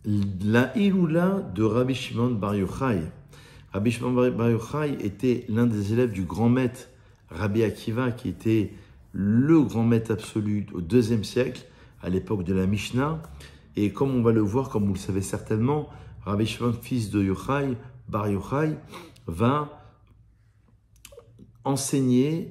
la Iloula de Rabbi Shimon Bar Yochai. Rabbi Shimon Bar Yochai était l'un des élèves du grand maître Rabbi Akiva, qui était le grand maître absolu au IIe siècle, à l'époque de la Mishnah. Et comme on va le voir, comme vous le savez certainement, Rabbi Shimon, fils de Yochai, Bar Yochai, va enseigner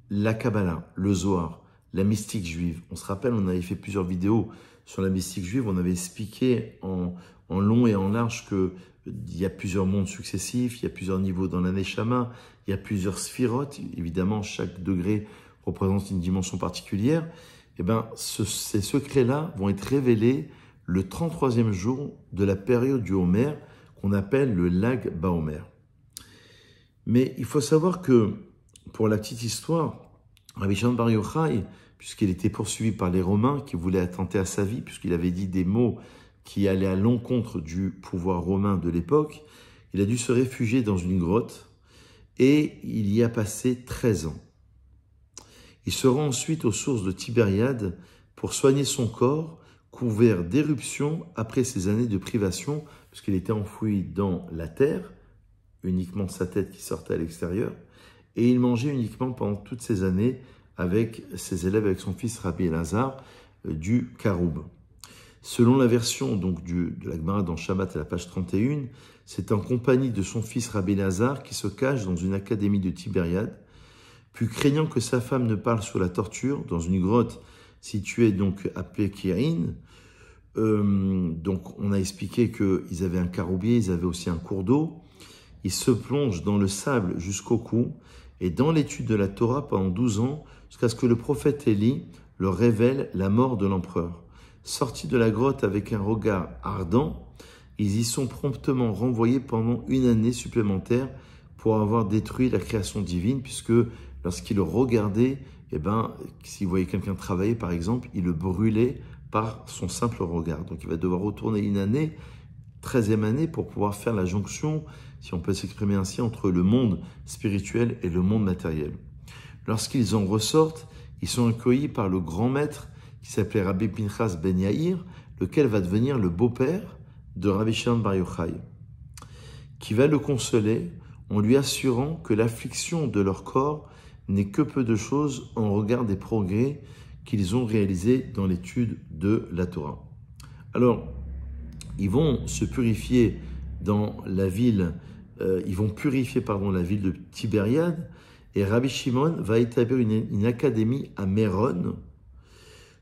la Kabbalah, le Zohar, la mystique juive. On se rappelle, on avait fait plusieurs vidéos sur la mystique juive, on avait expliqué en long et en large qu'il y a plusieurs mondes successifs, il y a plusieurs niveaux dans la Neshama, il y a plusieurs sphirotes, évidemment chaque degré représente une dimension particulière. Et bien, ces secrets-là vont être révélés le 33e jour de la période du Homer, qu'on appelle le Lag Baomer. Mais il faut savoir que, pour la petite histoire, Rabbi Shimon Bar Yochai, puisqu'il était poursuivi par les Romains qui voulaient attenter à sa vie, puisqu'il avait dit des mots qui allaient à l'encontre du pouvoir romain de l'époque, il a dû se réfugier dans une grotte et il y a passé 13 ans. Il se rend ensuite aux sources de Tibériade pour soigner son corps couvert d'éruptions après ces années de privation, puisqu'il était enfoui dans la terre, uniquement sa tête qui sortait à l'extérieur, et il mangeait uniquement pendant toutes ces années avec ses élèves, avec son fils Rabbi Elazar, du Karoub. Selon la version donc, de la Gemara dans Shabbat à la page 31, c'est en compagnie de son fils Rabbi Elazar qui se cache dans une académie de Tibériade, puis craignant que sa femme ne parle sous la torture, dans une grotte située donc appelée Kirin. Donc on a expliqué qu'ils avaient un caroubier, ils avaient aussi un cours d'eau. Ils se plongent dans le sable jusqu'au cou et dans l'étude de la Torah pendant 12 ans, jusqu'à ce que le prophète Élie leur révèle la mort de l'empereur. Sortis de la grotte avec un regard ardent, ils y sont promptement renvoyés pendant une année supplémentaire pour avoir détruit la création divine, puisque lorsqu'ils le regardaient, s'ils voyaient quelqu'un travailler par exemple, ils le brûlaient par son simple regard. Donc il va devoir retourner une année, 13e année, pour pouvoir faire la jonction, si on peut s'exprimer ainsi, entre le monde spirituel et le monde matériel. Lorsqu'ils en ressortent, ils sont accueillis par le grand maître qui s'appelait Rabbi Pinchas Ben Yair, lequel va devenir le beau-père de Rabbi Shimon Bar Yochai, qui va le consoler en lui assurant que l'affliction de leur corps n'est que peu de choses en regard des progrès qu'ils ont réalisés dans l'étude de la Torah. Alors, ils vont se purifier dans la ville, la ville de Tibériade, et Rabbi Shimon va établir une académie à Méron,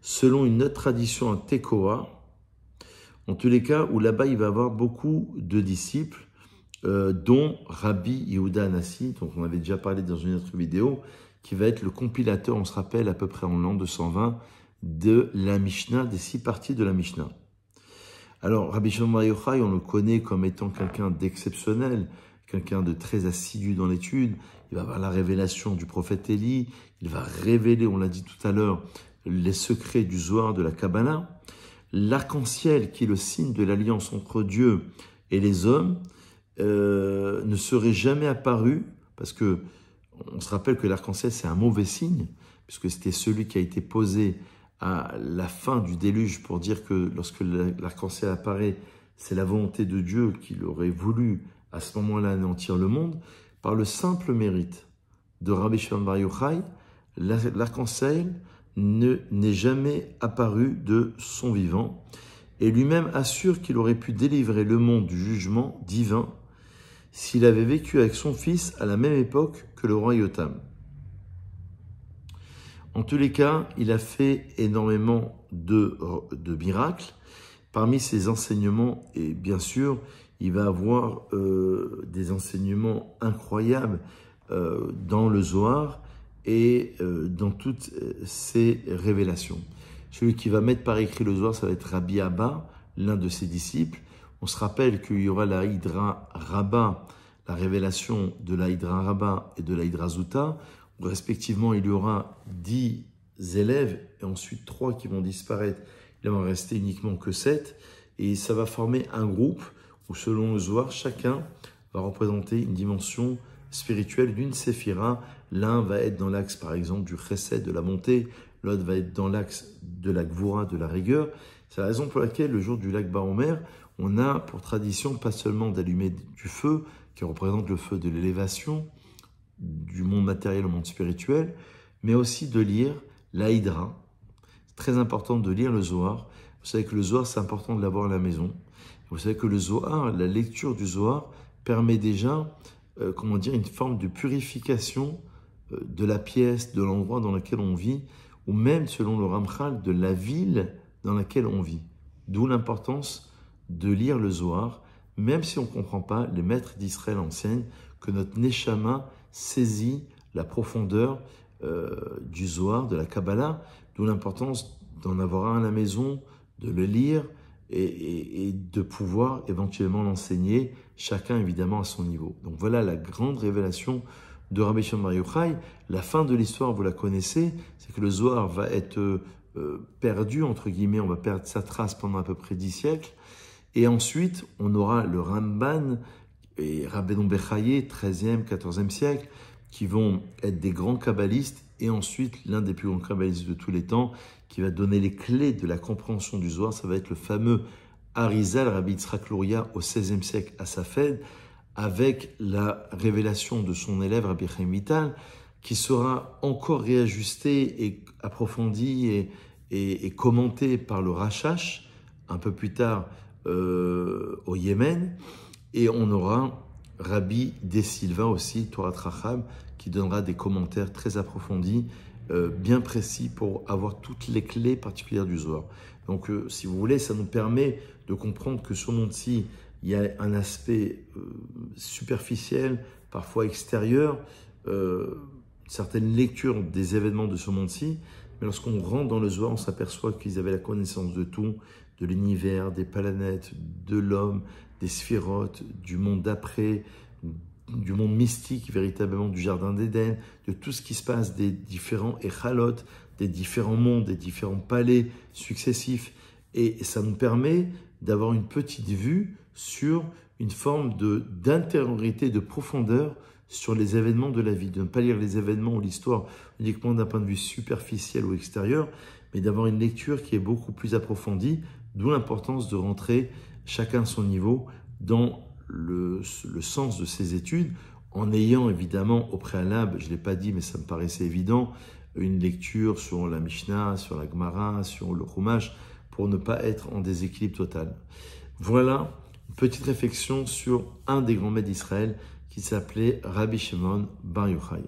selon une autre tradition à Tekoa, en tous les cas où là-bas il va avoir beaucoup de disciples, dont Rabbi Yehuda Hanassi, dont on avait déjà parlé dans une autre vidéo, qui va être le compilateur, on se rappelle, à peu près en l'an 220, de la Mishnah, des 6 parties de la Mishnah. Alors, Rabbi Shimon Bar Yochai, on le connaît comme étant quelqu'un d'exceptionnel, quelqu'un de très assidu dans l'étude. Il va avoir la révélation du prophète Élie, il va révéler, on l'a dit tout à l'heure, les secrets du Zohar, de la Kabbalah. L'arc-en-ciel, qui est le signe de l'alliance entre Dieu et les hommes, ne serait jamais apparu, parce que on se rappelle que l'arc-en-ciel, c'est un mauvais signe, puisque c'était celui qui a été posé à la fin du déluge pour dire que lorsque l'arc-en-ciel apparaît, c'est la volonté de Dieu qu'il aurait voulu à ce moment-là anéantir le monde. Par le simple mérite de Rabbi Shimon Bar Yochai, l'arc-en-ciel n'est jamais apparu de son vivant, et lui-même assure qu'il aurait pu délivrer le monde du jugement divin s'il avait vécu avec son fils à la même époque que le roi Yotam. En tous les cas, il a fait énormément de miracles. Parmi ses enseignements, et bien sûr, il va avoir des enseignements incroyables dans le Zohar et dans toutes ses révélations. Celui qui va mettre par écrit le Zohar, ça va être Rabbi Abba, l'un de ses disciples. On se rappelle qu'il y aura la Hydra Rabba, la révélation de la Hydra Rabba et de la Hydra Zuta. Respectivement, il y aura 10 élèves et ensuite 3 qui vont disparaître. Il va en rester uniquement que 7. Et ça va former un groupe où, selon le Zohar, chacun va représenter une dimension spirituelle d'une séphira. L'un va être dans l'axe, par exemple, du chesed, de la bonté. L'autre va être dans l'axe de la gvoura, de la rigueur. C'est la raison pour laquelle le jour du lac Baomer, on a pour tradition pas seulement d'allumer du feu, qui représente le feu de l'élévation, du monde matériel au monde spirituel, mais aussi de lire l'Aïdra. C'est très important de lire le Zohar. Vous savez que le Zohar, c'est important de l'avoir à la maison. Vous savez que le Zohar, la lecture du Zohar, permet déjà, une forme de purification de la pièce, de l'endroit dans lequel on vit, ou même, selon le Ramchal, de la ville dans laquelle on vit. D'où l'importance de lire le Zohar, même si on ne comprend pas, les maîtres d'Israël enseignent que notre Neshama saisit la profondeur du Zohar, de la Kabbalah, d'où l'importance d'en avoir un à la maison, de le lire et de pouvoir éventuellement l'enseigner, chacun évidemment à son niveau. Donc voilà la grande révélation de Rabbi Shimon Bar Yochai. La fin de l'histoire, vous la connaissez, c'est que le Zohar va être perdu, entre guillemets, on va perdre sa trace pendant à peu près 10 siècles. Et ensuite, on aura le Ramban et Rabbeinu Bechaye, 13e, 14e siècle, qui vont être des grands kabbalistes, et ensuite l'un des plus grands kabbalistes de tous les temps, qui va donner les clés de la compréhension du Zohar, ça va être le fameux Arizal, Rabbi Yitzhak Luria, au 16e siècle à Safed, avec la révélation de son élève Rabbi Chaim Vital, qui sera encore réajusté et approfondi et commenté par le Rashash, un peu plus tard au Yémen, et on aura Rabbi De Silva aussi, Torah Racham, qui donnera des commentaires très approfondis, bien précis pour avoir toutes les clés particulières du Zohar. Donc, si vous voulez, ça nous permet de comprendre que ce monde-ci, il y a un aspect superficiel, parfois extérieur, certaines lectures des événements de ce monde-ci, mais lorsqu'on rentre dans le Zohar, on s'aperçoit qu'ils avaient la connaissance de tout, de l'univers, des planètes, de l'homme, des sphérotes, du monde d'après, du monde mystique, véritablement du jardin d'Éden, de tout ce qui se passe, des différents échalot, des différents mondes, des différents palais successifs. Et ça nous permet d'avoir une petite vue sur une forme d'intériorité, de profondeur sur les événements de la vie, de ne pas lire les événements ou l'histoire uniquement d'un point de vue superficiel ou extérieur, mais d'avoir une lecture qui est beaucoup plus approfondie, d'où l'importance de rentrer chacun à son niveau dans le sens de ses études, en ayant évidemment au préalable, je ne l'ai pas dit mais ça me paraissait évident, une lecture sur la Mishnah, sur la Gemara, sur le Chumash, pour ne pas être en déséquilibre total. Voilà une petite réflexion sur un des grands maîtres d'Israël qui s'appelait Rabbi Shimon Bar Yochai.